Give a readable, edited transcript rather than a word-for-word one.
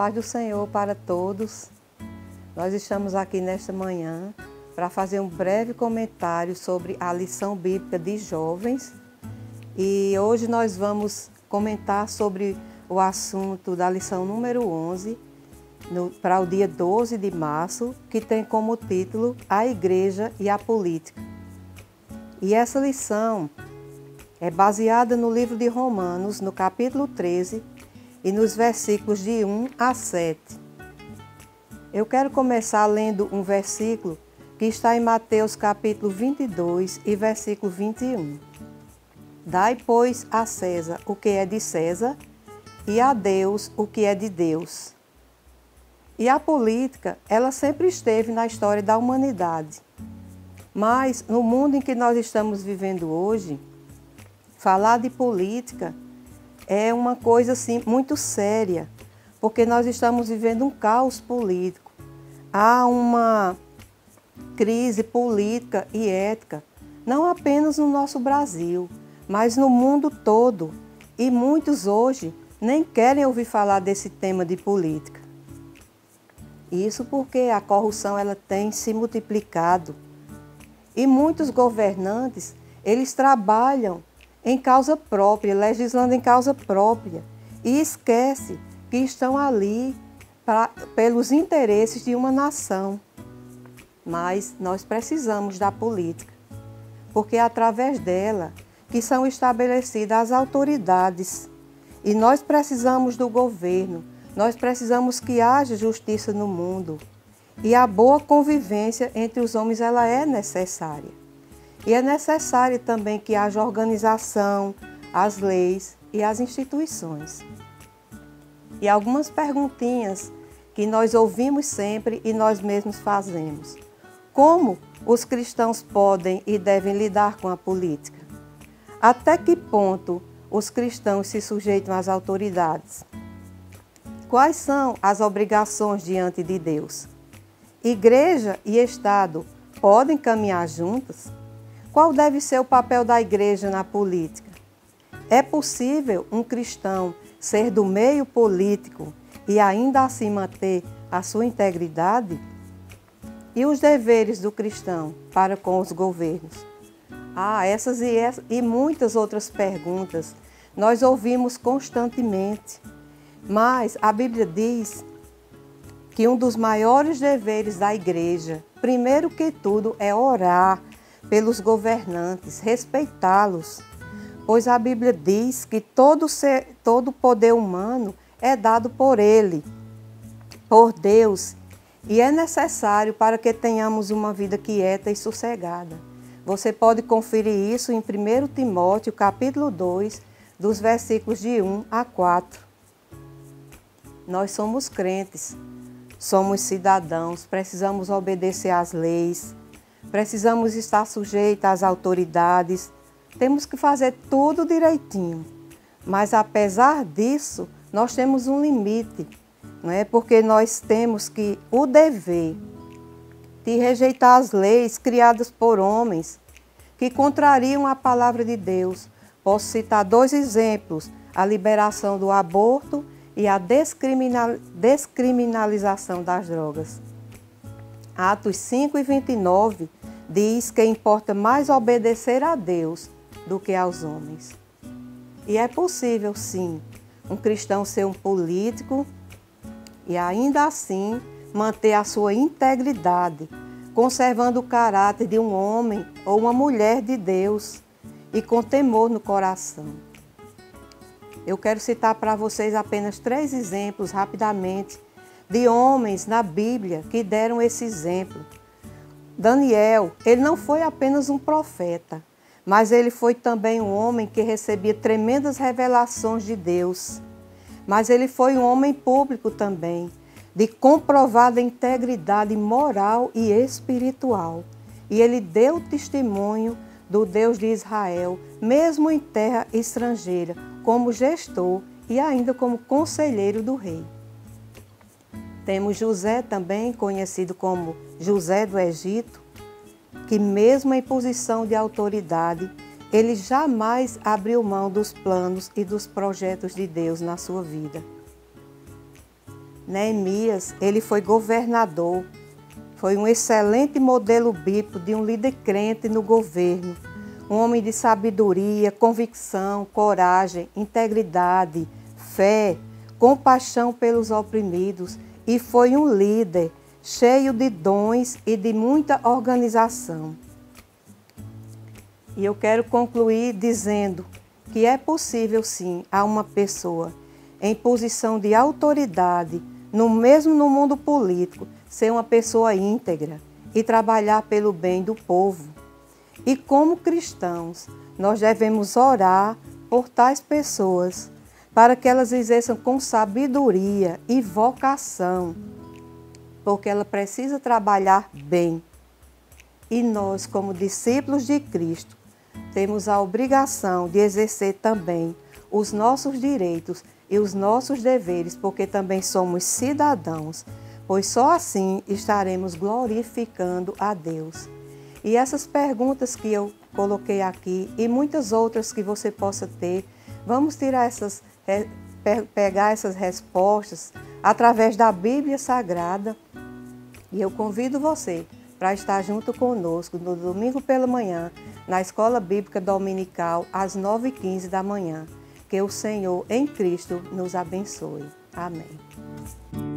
paz do Senhor para todos. Nós estamos aqui nesta manhã para fazer um breve comentário sobre a lição bíblica de jovens. E hoje nós vamos comentar sobre o assunto da lição número 11, para o dia 12 de março, que tem como título A Igreja e a Política. E essa lição é baseada no livro de Romanos, no capítulo 13, e nos versículos de 1 a 7. Eu quero começar lendo um versículo que está em Mateus capítulo 22 e versículo 21. Dai, pois, a César o que é de César e a Deus o que é de Deus. E a política, ela sempre esteve na história da humanidade. Mas no mundo em que nós estamos vivendo hoje, falar de política é uma coisa assim muito séria, porque nós estamos vivendo um caos político. Há uma crise política e ética, não apenas no nosso Brasil, mas no mundo todo. E muitos hoje nem querem ouvir falar desse tema de política. Isso porque a corrupção ela tem se multiplicado. E muitos governantes, eles trabalham em causa própria, legislando em causa própria, e esquece que estão ali pelos interesses de uma nação. Mas nós precisamos da política, porque é através dela que são estabelecidas as autoridades. E nós precisamos do governo, nós precisamos que haja justiça no mundo. E a boa convivência entre os homens ela é necessária. E é necessário também que haja organização, as leis e as instituições. E algumas perguntinhas que nós ouvimos sempre e nós mesmos fazemos. Como os cristãos podem e devem lidar com a política? Até que ponto os cristãos se sujeitam às autoridades? Quais são as obrigações diante de Deus? Igreja e Estado podem caminhar juntas? Qual deve ser o papel da igreja na política? É possível um cristão ser do meio político e ainda assim manter a sua integridade? E os deveres do cristão para com os governos? Essas e muitas outras perguntas nós ouvimos constantemente. Mas a Bíblia diz que um dos maiores deveres da igreja, primeiro que tudo, é orar pelos governantes, respeitá-los, pois a Bíblia diz que todo poder humano é dado por Ele, por Deus, e é necessário para que tenhamos uma vida quieta e sossegada. Você pode conferir isso em 1 Timóteo, capítulo 2, dos versículos de 1 a 4. Nós somos crentes, somos cidadãos, precisamos obedecer às leis, precisamos estar sujeitos às autoridades, temos que fazer tudo direitinho. Mas apesar disso, nós temos um limite, não é? Porque nós temos que o dever de rejeitar as leis criadas por homens que contrariam a palavra de Deus. Posso citar 2 exemplos, a liberação do aborto e a descriminalização das drogas. Atos 5 e 29 diz que importa mais obedecer a Deus do que aos homens. E é possível, sim, um cristão ser um político e ainda assim manter a sua integridade, conservando o caráter de um homem ou uma mulher de Deus e com temor no coração. Eu quero citar para vocês apenas 3 exemplos, rapidamente, de homens na Bíblia que deram esse exemplo. Daniel, ele não foi apenas um profeta, mas ele foi também um homem que recebia tremendas revelações de Deus. Mas ele foi um homem público também, de comprovada integridade moral e espiritual. E ele deu testemunho do Deus de Israel, mesmo em terra estrangeira, como gestor e ainda como conselheiro do rei. Temos José também, conhecido como José do Egito, que mesmo em posição de autoridade, ele jamais abriu mão dos planos e dos projetos de Deus na sua vida. Neemias, ele foi governador, foi um excelente modelo bíblico de um líder crente no governo, um homem de sabedoria, convicção, coragem, integridade, fé, compaixão pelos oprimidos e foi um líder cheio de dons e de muita organização. E eu quero concluir dizendo que é possível sim a uma pessoa em posição de autoridade, mesmo no mundo político, ser uma pessoa íntegra e trabalhar pelo bem do povo. E como cristãos, nós devemos orar por tais pessoas, para que elas exerçam com sabedoria e vocação, porque ela precisa trabalhar bem. E nós, como discípulos de Cristo, temos a obrigação de exercer também os nossos direitos e os nossos deveres, porque também somos cidadãos, pois só assim estaremos glorificando a Deus. E essas perguntas que eu coloquei aqui e muitas outras que você possa ter, vamos tirar pegar essas respostas através da Bíblia Sagrada. E eu convido você para estar junto conosco no domingo pela manhã, na Escola Bíblica Dominical, às 9h15 da manhã. Que o Senhor em Cristo nos abençoe. Amém.